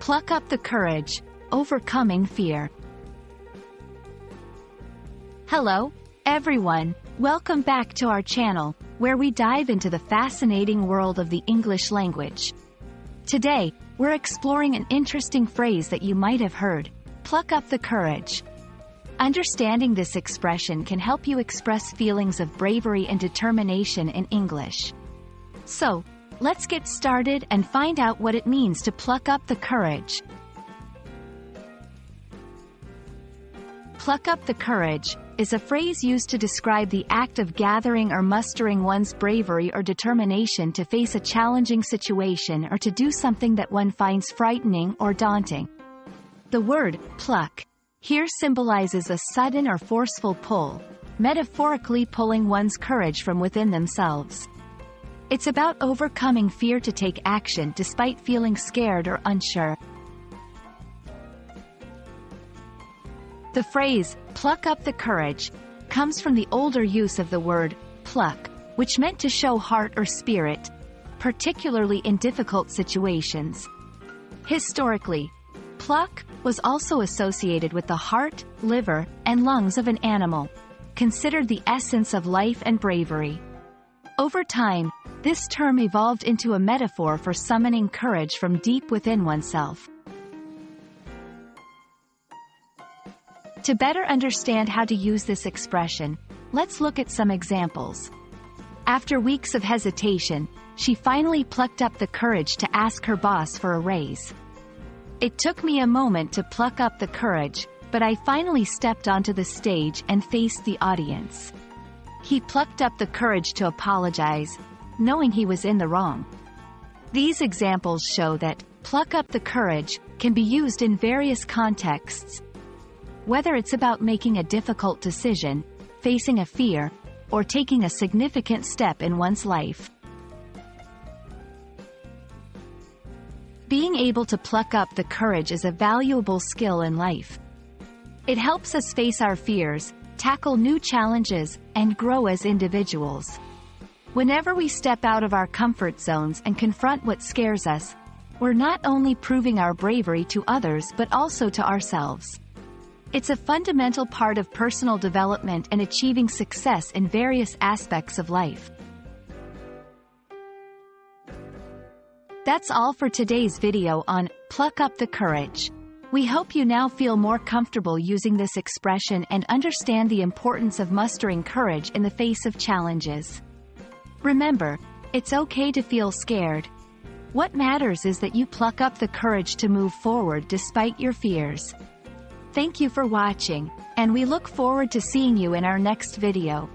Pluck up the courage, overcoming fear. Hello, everyone. Welcome back to our channel, where we dive into the fascinating world of the English language. Today, we're exploring an interesting phrase that you might have heard: pluck up the courage. Understanding this expression can help you express feelings of bravery and determination in English. So, let's get started and find out what it means to pluck up the courage. Pluck up the courage is a phrase used to describe the act of gathering or mustering one's bravery or determination to face a challenging situation or to do something that one finds frightening or daunting. The word pluck here symbolizes a sudden or forceful pull, metaphorically pulling one's courage from within themselves. It's about overcoming fear to take action despite feeling scared or unsure. The phrase, pluck up the courage, comes from the older use of the word pluck, which meant to show heart or spirit, particularly in difficult situations. Historically, pluck was also associated with the heart, liver, and lungs of an animal, considered the essence of life and bravery. Over time, this term evolved into a metaphor for summoning courage from deep within oneself. To better understand how to use this expression, let's look at some examples. After weeks of hesitation, she finally plucked up the courage to ask her boss for a raise. It took me a moment to pluck up the courage, but I finally stepped onto the stage and faced the audience. He plucked up the courage to apologize, knowing he was in the wrong. These examples show that pluck up the courage can be used in various contexts, whether it's about making a difficult decision, facing a fear, or taking a significant step in one's life. Being able to pluck up the courage is a valuable skill in life. It helps us face our fears, tackle new challenges, and grow as individuals. Whenever we step out of our comfort zones and confront what scares us, we're not only proving our bravery to others but also to ourselves. It's a fundamental part of personal development and achieving success in various aspects of life. That's all for today's video on Pluck Up the Courage. We hope you now feel more comfortable using this expression and understand the importance of mustering courage in the face of challenges. Remember, it's okay to feel scared. What matters is that you pluck up the courage to move forward despite your fears. Thank you for watching, and we look forward to seeing you in our next video.